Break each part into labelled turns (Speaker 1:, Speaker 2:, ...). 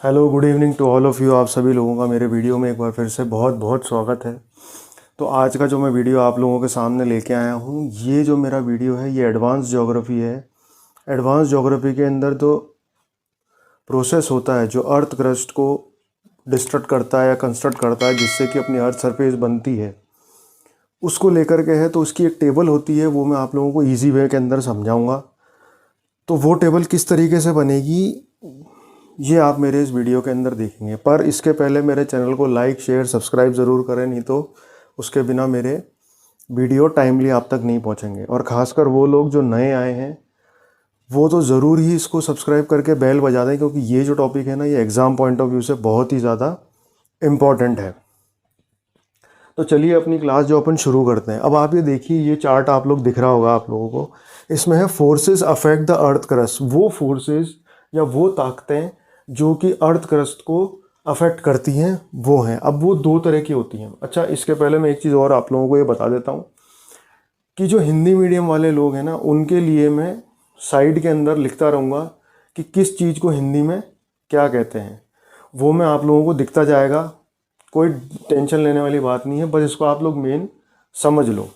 Speaker 1: Hello, good evening to all of you. आप सभी लोगों का मेरे वीडियो में एक बार फिर से बहुत बहुत स्वागत है। तो आज का जो मैं वीडियो आप लोगों के सामने लेके आया हूँ, ये जो मेरा वीडियो है ये एडवांस ज्योग्राफी है। एडवांस ज्योग्राफी के अंदर जो प्रोसेस होता है जो अर्थ क्रस्ट को डिस्ट्रक्ट करता है या कंस्ट्रक्ट करता है जिससे कि अपनी अर्थ सरफेस बनती है, उसको लेकर के है। तो उसकी एक टेबल होती है, वो मैं आप लोगों को ईजी वे के अंदर समझाऊँगा। तो वो टेबल किस तरीके से बनेगी ये आप मेरे इस वीडियो के अंदर देखेंगे। पर इसके पहले मेरे चैनल को लाइक शेयर सब्सक्राइब ज़रूर करें, नहीं तो उसके बिना मेरे वीडियो टाइमली आप तक नहीं पहुंचेंगे। और ख़ासकर वो लोग जो नए आए हैं वो तो ज़रूर ही इसको सब्सक्राइब करके बेल बजा दें, क्योंकि ये जो टॉपिक है ना, ये एग्ज़ाम पॉइंट ऑफ व्यू से बहुत ही ज़्यादा इम्पॉर्टेंट है। तो चलिए अपनी क्लास जो अपन शुरू करते हैं। अब आप ये देखिए, ये चार्ट आप लोग दिख रहा होगा आप लोगों को, इसमें है forces affect the earth crust. वो फोर्सेस या वो ताकतें जो कि अर्थ क्रस्ट को अफेक्ट करती हैं वो हैं। अब वो दो तरह की होती हैं। अच्छा, इसके पहले मैं एक चीज़ और आप लोगों को ये बता देता हूँ कि जो हिंदी मीडियम वाले लोग हैं ना, उनके लिए मैं साइड के अंदर लिखता रहूँगा कि किस चीज़ को हिंदी में क्या कहते हैं। वो मैं आप लोगों को दिखता जाएगा, कोई टेंशन लेने वाली बात नहीं है, बस इसको आप लोग मेन समझ लो।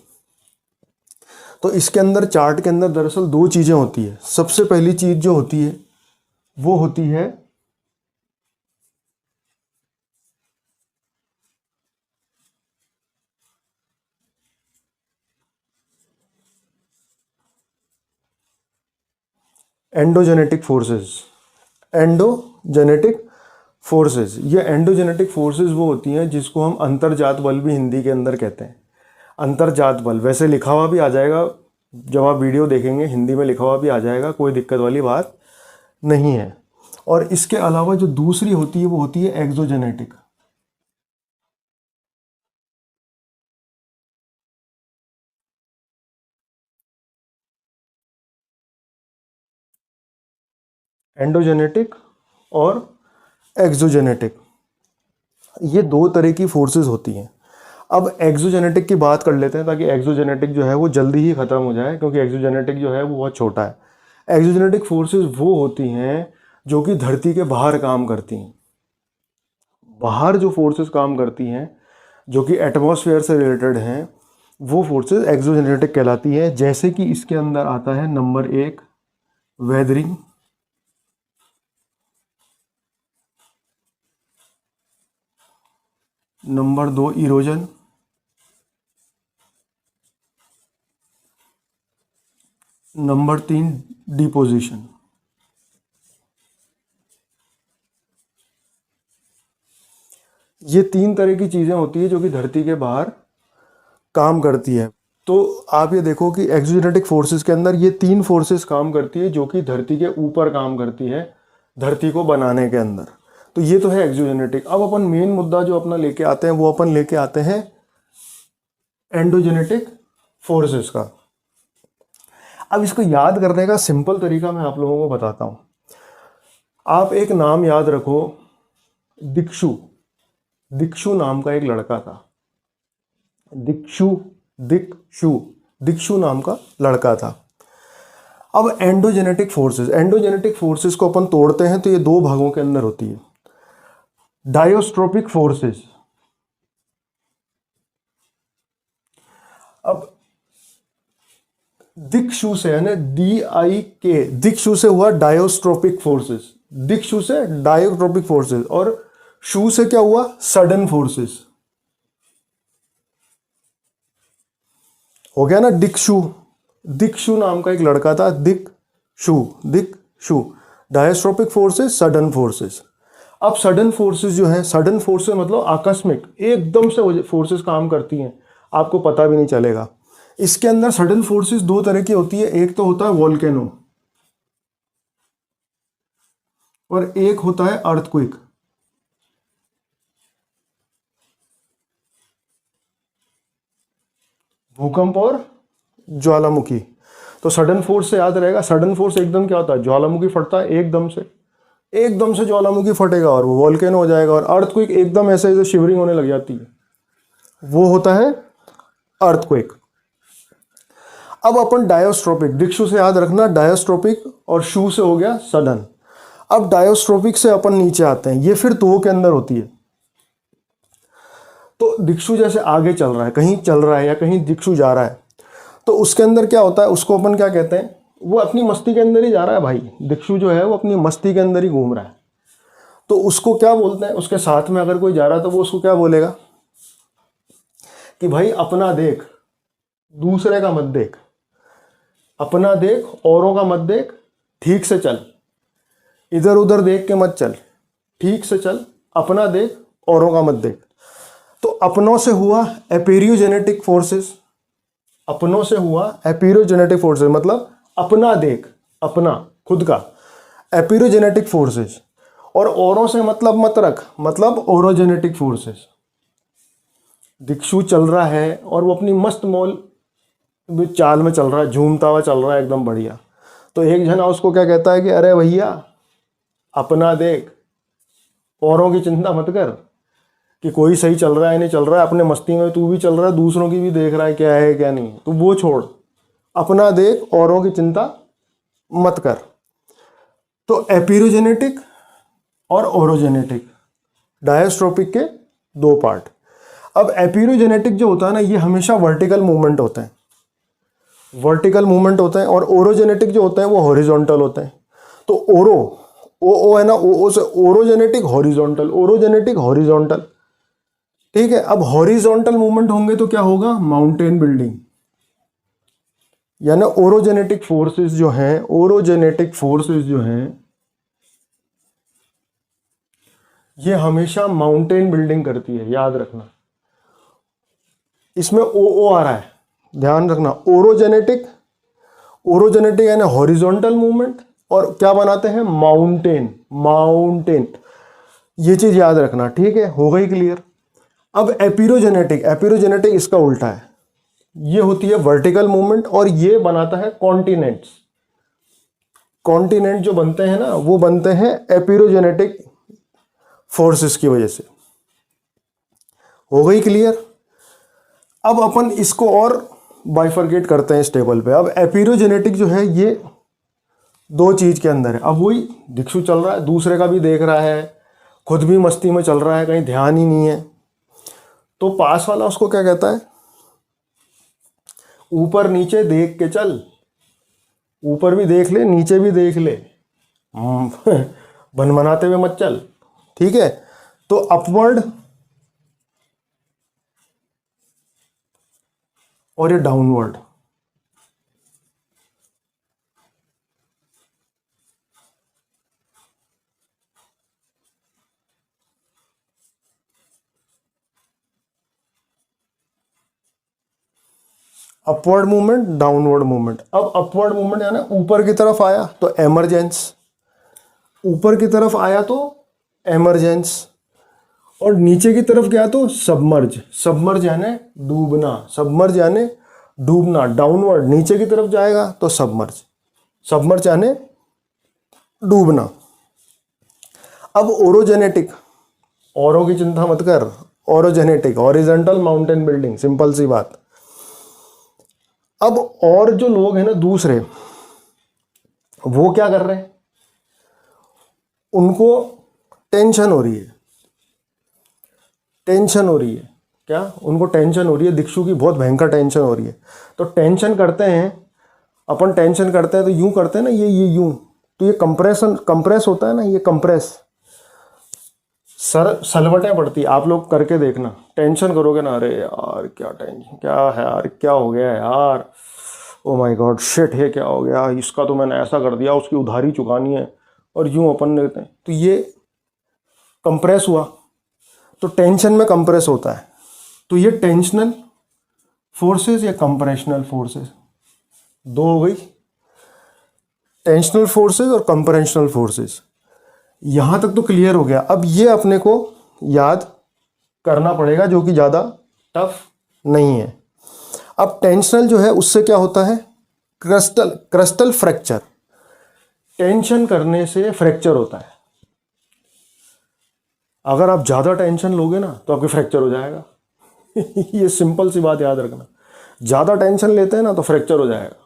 Speaker 1: तो इसके अंदर चार्ट के अंदर दरअसल दो चीज़ें होती है। सबसे पहली चीज़ जो होती है वो होती है एंडोजेनेटिक फोर्सेस। एंडोजेनेटिक फोर्सेस, ये एंडोजेनेटिक फोर्सेस वो होती हैं जिसको हम अंतर्जात बल भी हिंदी के अंदर कहते हैं। अंतर्जात बल वैसे लिखा हुआ भी आ जाएगा, जब आप वीडियो देखेंगे हिंदी में लिखा हुआ भी आ जाएगा, कोई दिक्कत वाली बात नहीं है। और इसके अलावा जो दूसरी होती है वो होती है एक्सोजेनेटिक। एंडोजेनेटिक और एक्सोजेनेटिक, ये दो तरह की फोर्सेस होती हैं। अब एक्सोजेनेटिक की बात कर लेते हैं ताकि एक्सोजेनेटिक जो है वो जल्दी ही ख़त्म हो जाए, क्योंकि एक्सोजेनेटिक जो है वो बहुत छोटा है। एक्सोजेनेटिक फोर्सेस वो होती हैं जो कि धरती के बाहर काम करती हैं। बाहर जो फोर्सेस काम करती हैं जो कि एटमॉस्फेयर से रिलेटेड हैं, वो फोर्सेस एक्सोजेनेटिक कहलाती हैं। जैसे कि इसके अंदर आता है number 1 weathering, number 2 erosion, number 3 deposition. ये तीन तरह की चीज़ें होती है जो कि धरती के बाहर काम करती है। तो आप ये देखो कि एक्सोजेनेटिक फोर्सेस के अंदर ये तीन फोर्सेस काम करती है जो कि धरती के ऊपर काम करती है, धरती को बनाने के अंदर। तो ये तो है एक्सोजेनेटिक। अब अपन मेन मुद्दा जो अपना लेके आते हैं वो अपन लेके आते हैं एंडोजेनेटिक फोर्सेस का। अब इसको याद करने का सिंपल तरीका मैं आप लोगों को बताता हूँ। आप एक नाम याद रखो, दिक्षु। दिक्षु नाम का एक लड़का था। दिक्षु, दिक्षु, दिक्षु नाम का लड़का था। अब एंडोजेनेटिक फोर्सेस को अपन तोड़ते हैं तो ये दो भागों के अंदर होती है। डायोस्ट्रोपिक फोर्सेस। अब दिक्षु से यानी DIK, दिक्षु से हुआ डायोस्ट्रोपिक फोर्सेस। दिक्षु से डायोस्ट्रोपिक फोर्सेस, और शु से क्या हुआ, सडन फोर्सेस। हो गया ना दिक्षु। दिक्षु नाम का एक लड़का था, दिक्षु, दिक्षु। डायस्ट्रोपिक फोर्सेस, सडन फोर्सेस। अब सडन फोर्सेस जो है, सडन फोर्सेस मतलब आकस्मिक, एकदम से फोर्सेस काम करती हैं, आपको पता भी नहीं चलेगा। इसके अंदर सडन फोर्सेस दो तरह की होती है। एक तो होता है वोल्केनो और एक होता है अर्थक्वेक। भूकंप और ज्वालामुखी। तो सडन फोर्स से याद रहेगा, सडन फोर्स एकदम क्या होता है, ज्वालामुखी फटता है एकदम से ज्वालामुखी फटेगा और वो वोल्केनो हो जाएगा। और अर्थक्वेक एकदम ऐसे ऐसे शिवरिंग होने लग जाती है, वो होता है अर्थक्वेक। अब अपन डायोस्ट्रोपिक, दिक्षु से याद रखना डायोस्ट्रोपिक, और शु से हो गया सडन। अब डायोस्ट्रोपिक से अपन नीचे आते हैं, ये फिर दो के अंदर होती है। तो दिक्षु जैसे आगे चल रहा है, कहीं चल रहा है या कहीं दिक्षु जा रहा है, तो उसके अंदर क्या होता है, उसको अपन क्या कहते हैं, वो अपनी मस्ती के अंदर ही जा रहा है भाई। दिक्षु जो है वो अपनी मस्ती के अंदर ही घूम रहा है, तो उसको क्या बोलते हैं, उसके साथ में अगर कोई जा रहा है तो वो उसको क्या बोलेगा कि भाई अपना देख, दूसरे का मत देख, अपना देख, औरों का मत देख, ठीक से चल, इधर उधर देख के मत चल, ठीक से चल, अपना देख, औरों का मत देख। तो अपनों से हुआ एपेरियोजेनेटिक फोर्सेस, अपनों से हुआ एपेरियोजेनेटिक फोर्सेस मतलब अपना देख, अपना खुद का, एपेरियोजेनेटिक फोर्सेस। और औरों से मतलब मत रख, मतलब ओरोजेनेटिक फोर्सेस। दिक्षु चल रहा है और वो अपनी मस्त मौल चाल में चल रहा है, झूमता हुआ चल रहा है एकदम बढ़िया, तो एक जना उसको क्या कहता है कि अरे भैया अपना देख, औरों की चिंता मत कर कि कोई सही चल रहा है नहीं चल रहा है, अपने मस्ती में तू भी चल रहा है, दूसरों की भी देख रहा है क्या है क्या नहीं, तो वो छोड़, अपना देख, औरों की चिंता मत कर। तो एपिरोजेनेटिक और ओरोजेनेटिक, डायस्ट्रोपिक के दो पार्ट। अब एपिरोजेनेटिक जो होता है ना, ये हमेशा वर्टिकल मूवमेंट होते हैं, वर्टिकल मूवमेंट होते हैं, और ओरोजेनेटिक जो होते हैं वो हॉरिजॉन्टल होते हैं। तो ओरो, ओ है ना, ओ से ओरोजेनेटिक हॉरिजॉन्टल, ओरोजेनेटिक हॉरिजॉन्टल, ठीक है। अब हॉरिजॉन्टल मूवमेंट होंगे तो क्या होगा, माउंटेन बिल्डिंग, यानी ओरोजेनेटिक फोर्सेस जो हैं, ओरोजेनेटिक फोर्सेस जो हैं ये हमेशा माउंटेन बिल्डिंग करती है, याद रखना। इसमें ओ आ रहा है, ध्यान रखना। ओरोजेनेटिक, ओरोजेनेटिक यानी हॉरिजॉन्टल मूवमेंट, और क्या बनाते हैं, माउंटेन, माउंटेन, ये चीज याद रखना, ठीक है, हो गई क्लियर। अब एपिरोजेनेटिक, एपिरोजेनेटिक इसका उल्टा है, ये होती है वर्टिकल मूवमेंट और ये बनाता है कॉन्टिनेंट्स। कॉन्टिनेंट जो बनते हैं ना, वो बनते हैं एपिरोजेनेटिक फोर्सेस की वजह से। हो गई क्लियर। अब अपन इसको और बाइफरकेट करते हैं इस टेबल पे। अब एपिरोजेनेटिक जो है ये दो चीज के अंदर है। अब वही दिक्षु चल रहा है, दूसरे का भी देख रहा है, खुद भी मस्ती में चल रहा है, कहीं ध्यान ही नहीं है, तो पास वाला उसको क्या कहता है, ऊपर नीचे देख के चल, ऊपर भी देख ले नीचे भी देख ले, बनमनाते हुए मत चल, ठीक है। तो अपवर्ड और ये downward, upward movement, downward movement. अब अपवर्ड मूवमेंट यानी ऊपर की तरफ आया तो एमरजेंस, ऊपर की तरफ आया तो एमरजेंस, और नीचे की तरफ गया तो सबमर्ज, सबमर्ज यानी डूबना, सबमर्ज यानी डूबना। डाउनवर्ड नीचे की तरफ जाएगा तो सबमर्ज, सबमर्ज यानी डूबना। अब ओरोजेनेटिक, औरों की चिंता मत कर, orogenetic horizontal mountain building, simple सी बात। अब और जो लोग हैं ना दूसरे, वो क्या कर रहे हैं, उनको टेंशन हो रही है, टेंशन हो रही है, क्या उनको टेंशन हो रही है, दिक्षु की बहुत भयंकर टेंशन हो रही है। तो टेंशन करते हैं अपन, टेंशन करते हैं तो यूं करते हैं ना, ये यूं, तो ये कंप्रेशन, कंप्रेस होता है ना, ये कंप्रेस, सर सलवटें पड़ती, आप लोग करके देखना, टेंशन करोगे ना, अरे यार क्या टेंशन, क्या है यार, क्या हो गया यार, ओ माय गॉड शिट, है क्या हो गया, इसका तो मैंने ऐसा कर दिया, उसकी उधारी चुकानी है, और यूं अपन लेते हैं, तो ये कंप्रेस हुआ, तो टेंशन में कंप्रेस होता है, तो ये टेंशनल फोर्सेस या कंप्रेशनल फोर्सेस, दो हो गई, टेंशनल फोर्सेस और कंप्रेशनल फोर्सेस। यहां तक तो क्लियर हो गया। अब ये अपने को याद करना पड़ेगा, जो कि ज़्यादा टफ नहीं है। अब टेंशनल जो है उससे क्या होता है, क्रिस्टल, क्रिस्टल फ्रैक्चर, टेंशन करने से फ्रैक्चर होता है। अगर आप ज़्यादा टेंशन लोगे ना तो आपके फ्रैक्चर हो जाएगा। ये सिंपल सी बात याद रखना, ज़्यादा टेंशन लेते हैं ना तो फ्रैक्चर हो जाएगा,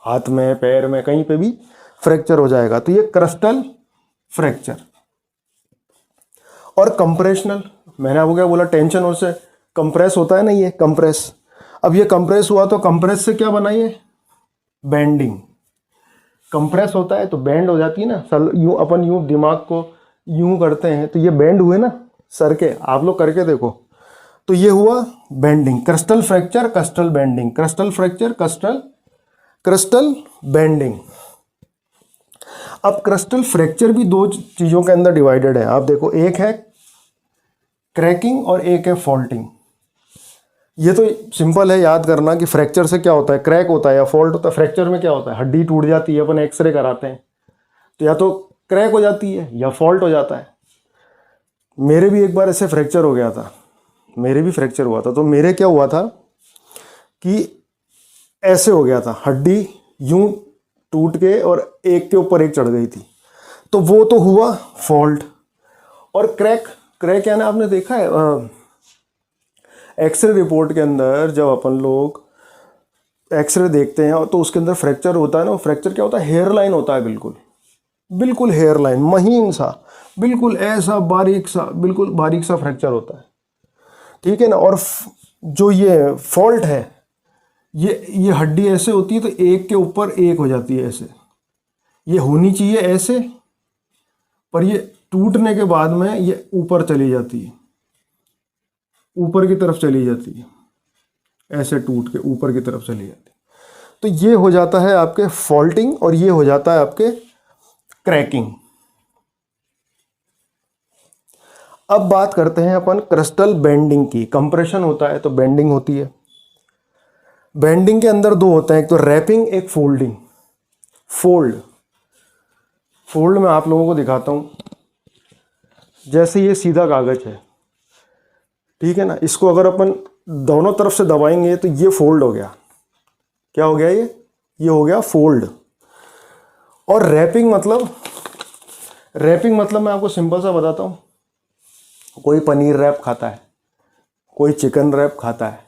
Speaker 1: हाथ में पैर में कहीं पे भी फ्रैक्चर हो जाएगा। तो ये क्रिस्टल फ्रैक्चर। और कंप्रेशनल, मैंने आपको क्या बोला, टेंशन और से कंप्रेस होता है ना, ये कंप्रेस। अब ये कंप्रेस हुआ तो कंप्रेस से क्या बनाइए, बेंडिंग। कंप्रेस होता है तो बेंड हो जाती है ना, यूं अपन यूं दिमाग को यूं करते हैं तो ये बेंड हुए ना सर के, आप लोग करके देखो तो ये हुआ bending. Crystal fracture, crystal bending, crystal fracture, crystal bending. अब क्रिस्टल फ्रैक्चर भी दो चीज़ों के अंदर डिवाइडेड है। आप देखो, एक है क्रैकिंग और एक है फॉल्टिंग। ये तो सिंपल है याद करना कि फ्रैक्चर से क्या होता है, क्रैक होता है या फॉल्ट होता है। फ्रैक्चर में क्या होता है, हड्डी टूट जाती है, अपन एक्सरे कराते हैं तो या तो क्रैक हो जाती है या फॉल्ट हो जाता है। मेरे भी एक बार ऐसे फ्रैक्चर हो गया था, मेरे भी फ्रैक्चर हुआ था। तो मेरे क्या हुआ था कि ऐसे हो गया था, हड्डी यूं टूट के और एक के ऊपर एक चढ़ गई थी, तो वो तो हुआ फॉल्ट। और क्रैक, क्रैक यानी आपने देखा है एक्सरे रिपोर्ट के अंदर, जब अपन लोग एक्सरे देखते हैं तो उसके अंदर फ्रैक्चर होता है ना, फ्रैक्चर क्या होता है, हेयर लाइन होता है, बिल्कुल बिल्कुल हेयर लाइन, महीन सा, बिल्कुल ऐसा बारीक सा, बिल्कुल बारीक सा फ्रैक्चर होता है, ठीक है ना। और जो ये फॉल्ट है, ये हड्डी ऐसे होती है तो एक के ऊपर एक हो जाती है ऐसे, ये होनी चाहिए ऐसे, पर ये टूटने के बाद में ये ऊपर चली जाती है, ऊपर की तरफ चली जाती है, ऐसे टूट के ऊपर की तरफ चली जाती है। तो ये हो जाता है आपके फॉल्टिंग और ये हो जाता है आपके क्रैकिंग। अब बात करते हैं अपन क्रिस्टल बेंडिंग की। कंप्रेशन होता है तो बेंडिंग होती है। बेंडिंग के अंदर दो होते हैं, एक तो रैपिंग, एक फोल्डिंग। फोल्ड मैं आप लोगों को दिखाता हूं। जैसे ये सीधा कागज है, ठीक है ना, इसको अगर अपन दोनों तरफ से दबाएंगे तो ये फोल्ड हो गया। क्या हो गया, ये हो गया फोल्ड। और रैपिंग मतलब मैं आपको सिंपल सा बताता हूं। कोई पनीर रैप खाता है, कोई चिकन रैप खाता है,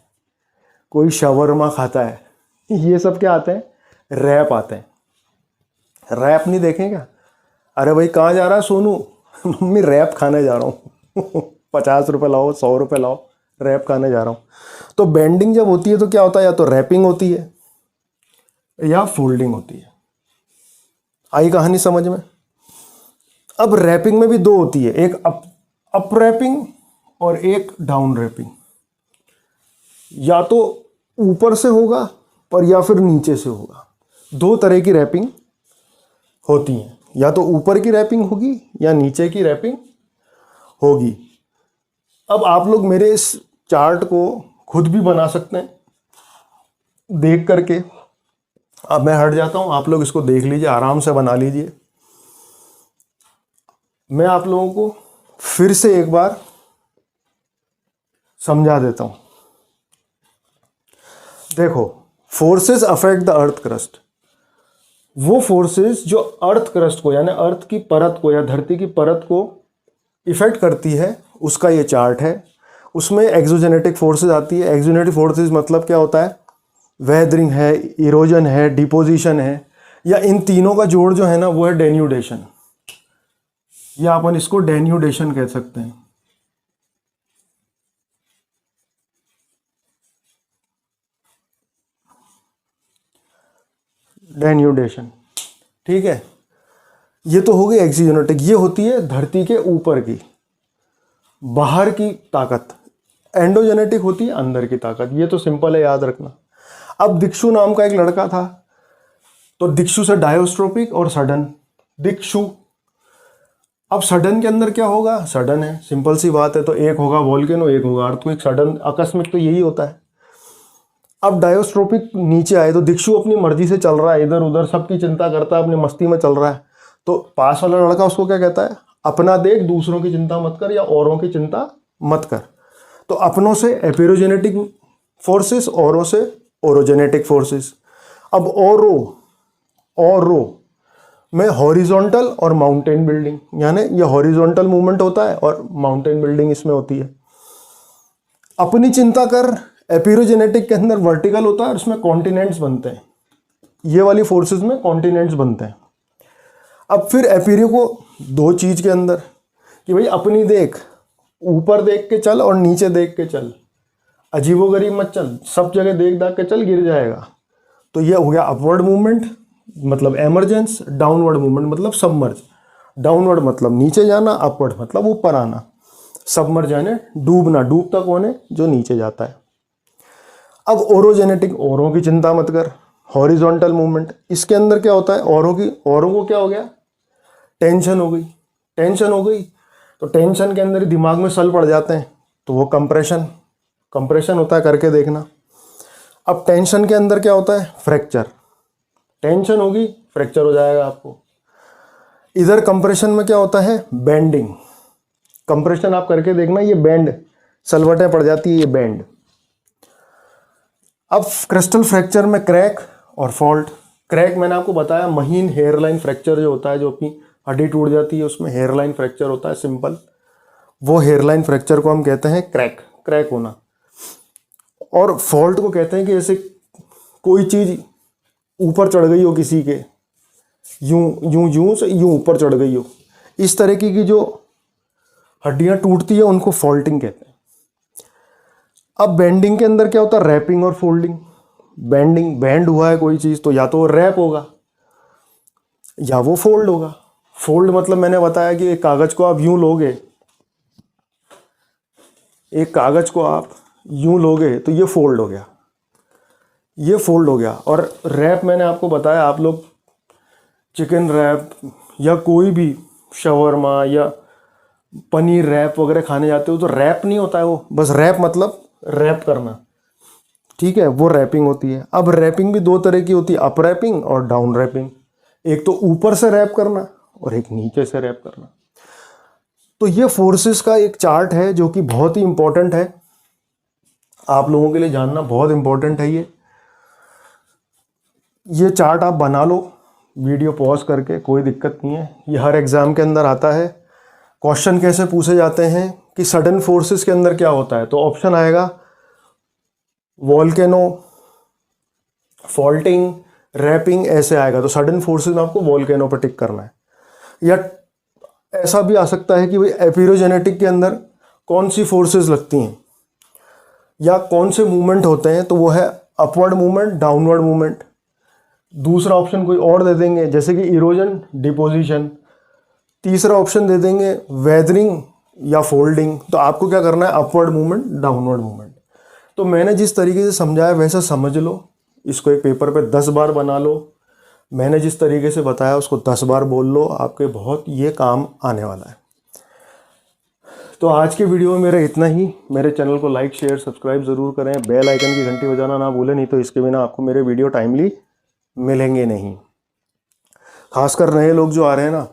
Speaker 1: कोई शवरमा खाता है, ये सब क्या आते हैं, रैप आते हैं। रैप नहीं देखेगा, अरे भाई कहाँ जा रहा है सोनू, मम्मी रैप खाने जा रहा हूँ 50 रुपये लाओ, 100 रुपये लाओ, रैप खाने जा रहा हूँ। तो बेंडिंग जब होती है तो क्या होता है, या तो रैपिंग होती है या फोल्डिंग होती है। आई कहानी समझ में। अब रैपिंग में भी दो होती है, एक अप रैपिंग और एक डाउन रैपिंग। या तो ऊपर से होगा पर या फिर नीचे से होगा। दो तरह की रैपिंग होती हैं, या तो ऊपर की रैपिंग होगी या नीचे की रैपिंग होगी। अब आप लोग मेरे इस चार्ट को खुद भी बना सकते हैं देख करके। अब मैं हट जाता हूं, आप लोग इसको देख लीजिए, आराम से बना लीजिए। मैं आप लोगों को फिर से एक बार समझा देता हूं। देखो, forces affect the earth crust. वो फोर्सेस जो अर्थ क्रस्ट को, यानी अर्थ की परत को या धरती की परत को इफेक्ट करती है, उसका ये चार्ट है। उसमें एक्सोजेनेटिक फोर्सेस आती है। एक्सोजेनेटिक फोर्सेस मतलब क्या होता है, वेदरिंग है, इरोजन है, डिपोजिशन है, या इन तीनों का जोड़ जो है ना वो है डेन्यूडेशन, या अपन इसको डेन्यूडेशन कह सकते हैं। डेन्यूडेशन, ठीक है। ये तो हो गई एक्सोजेनेटिक, ये होती है धरती के ऊपर की, बाहर की ताकत। एंडोजेनेटिक होती है अंदर की ताकत। ये तो सिंपल है, याद रखना। अब दिक्षु नाम का एक लड़का था, तो दिक्षु से डायोस्ट्रोपिक और सडन, दिक्षु। अब सडन के अंदर क्या होगा, सडन है, सिंपल सी बात है, तो एक होगा वोल्केनो, एक होगा अर्थक्वेक। सडन आकस्मिक तो यही होता है। अब डायोस्ट्रोपिक नीचे आए तो दिक्षु अपनी मर्जी से चल रहा है, इधर उधर सबकी चिंता करता है, अपनी मस्ती में चल रहा है। तो पास वाला लड़का उसको क्या कहता है, अपना देख, दूसरों की चिंता मत कर, या औरों की चिंता मत कर। तो अपनों से एपिरोजेनेटिक फोर्सेस, औरों से ओरोजेनेटिक फोर्सेस। अब ओरो में हॉरिजॉन्टल और माउंटेन बिल्डिंग, यानी ये हॉरिजॉन्टल मूवमेंट होता है और माउंटेन बिल्डिंग इसमें होती है। अपनी चिंता कर, एपिरोजेनेटिक के अंदर वर्टिकल होता है और इसमें कॉन्टिनेंट्स बनते हैं। ये वाली फोर्सेस में कॉन्टिनेंट्स बनते हैं। अब फिर एपिरो को दो चीज़ के अंदर कि भाई अपनी देख, ऊपर देख के चल और नीचे देख के चल, अजीबोगरीब मत चल, सब जगह देख दाख के चल, गिर जाएगा। तो ये हो गया अपवर्ड मूवमेंट मतलब एमरजेंस, डाउनवर्ड मूवमेंट मतलब सबमर्ज। डाउनवर्ड मतलब नीचे जाना, अपवर्ड मतलब ऊपर आना। सबमर्ज यानी डूबना, डूबता कौन है? जो नीचे जाता है। अब ओरोजेनेटिक, औरों की चिंता मत कर। हॉरिजॉन्टल मूवमेंट, इसके अंदर क्या होता है? औरों को क्या हो गया? टेंशन हो गई। टेंशन हो गई तो टेंशन के अंदर ही दिमाग में सल पड़ जाते हैं, तो वो कंप्रेशन होता है, करके देखना। अब टेंशन के अंदर क्या होता है? फ्रैक्चर। टेंशन होगी, फ्रैक्चर हो जाएगा आपको। इधर कंप्रेशन में क्या होता है? बेंडिंग। कंप्रेशन आप करके देखना, ये बेंड, सलवटें पड़ जाती है, ये बेंड। अब क्रिस्टल फ्रैक्चर में क्रैक और फॉल्ट। क्रैक मैंने आपको बताया, महीन हेयरलाइन फ्रैक्चर जो होता है, जो अपनी हड्डी टूट जाती है उसमें हेयरलाइन फ्रैक्चर होता है, सिंपल। वो हेयरलाइन फ्रैक्चर को हम कहते हैं क्रैक होना। और फॉल्ट को कहते हैं कि जैसे कोई चीज़ ऊपर चढ़ गई हो किसी के, यूं से यूं ऊपर चढ़ गई हो, इस तरीके की जो हड्डियां टूटती है उनको फॉल्टिंग कहते हैं। अब बेंडिंग के अंदर क्या होता है? रैपिंग और फोल्डिंग। बैंड हुआ है कोई चीज़ तो या तो रैप होगा या वो फोल्ड होगा। फोल्ड मतलब मैंने बताया कि एक कागज़ को आप यूं लोगे, एक कागज़ को आप यूं लोगे तो ये फोल्ड हो गया, ये फोल्ड हो गया। और रैप मैंने आपको बताया, आप लोग चिकन रैप या कोई भी शवरमा या पनीर रैप वगैरह खाने जाते हो तो रैप नहीं होता है वो, बस रैप मतलब रैप करना, ठीक है, वो रैपिंग होती है। अब रैपिंग भी दो तरह की होती है, अप रैपिंग और डाउन रैपिंग। एक तो ऊपर से रैप करना और एक नीचे से रैप करना। तो ये फोर्सेस का एक चार्ट है जो कि बहुत ही इंपॉर्टेंट है, आप लोगों के लिए जानना बहुत इंपॉर्टेंट है। ये चार्ट आप बना लो वीडियो पॉज करके, कोई दिक्कत नहीं है। ये हर एग्ज़ाम के अंदर आता है। क्वेश्चन कैसे पूछे जाते हैं कि सडन फोर्सेस के अंदर क्या होता है, तो ऑप्शन आएगा वॉल्केनो, फॉल्टिंग, रैपिंग, ऐसे आएगा। तो सडन फोर्सेस में आपको वॉल्केनो पर टिक करना है। या ऐसा भी आ सकता है कि भाई एपिरोजेनेटिक के अंदर कौन सी फोर्सेस लगती हैं या कौन से मूवमेंट होते हैं, तो वो है अपवर्ड मूवमेंट, डाउनवर्ड मूवमेंट। दूसरा ऑप्शन कोई और दे देंगे जैसे कि इरोजन, डिपोजिशन। तीसरा ऑप्शन दे देंगे वेदरिंग या फोल्डिंग। तो आपको क्या करना है? Upward movement, downward movement. तो मैंने जिस तरीके से समझाया वैसा समझ लो, इसको एक पेपर पे 10 बार बना लो। मैंने जिस तरीके से बताया उसको 10 बार बोल लो, आपके बहुत ये काम आने वाला है। तो आज के वीडियो में मेरा इतना ही। मेरे चैनल को लाइक, शेयर, सब्सक्राइब ज़रूर करें। बेल आइकन की घंटी बजाना ना भूलें, नहीं तो इसके बिना आपको मेरे वीडियो टाइमली मिलेंगे नहीं। खासकर नए लोग जो आ रहे हैं ना,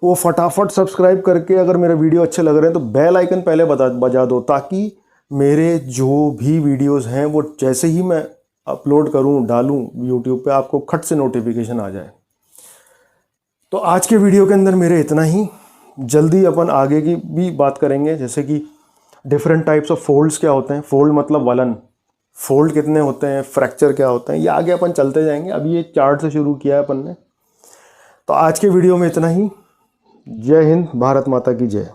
Speaker 1: वो फटाफट सब्सक्राइब करके, अगर मेरे वीडियो अच्छे लग रहे हैं तो बेल आइकन पहले बजा दो, ताकि मेरे जो भी वीडियोस हैं वो जैसे ही मैं अपलोड करूं, डालूं यूट्यूब पे, आपको खट से नोटिफिकेशन आ जाए। तो आज के वीडियो के अंदर मेरे इतना ही। जल्दी अपन आगे की भी बात करेंगे, जैसे कि डिफरेंट टाइप्स ऑफ फोल्ड्स क्या होते हैं, फोल्ड मतलब वलन, फोल्ड कितने होते हैं, फ्रैक्चर क्या होते हैं, ये आगे अपन चलते जाएंगे। अभी ये चार्ट से शुरू किया है अपन ने। तो आज के वीडियो में इतना ही। जय हिंद, भारत माता की जय।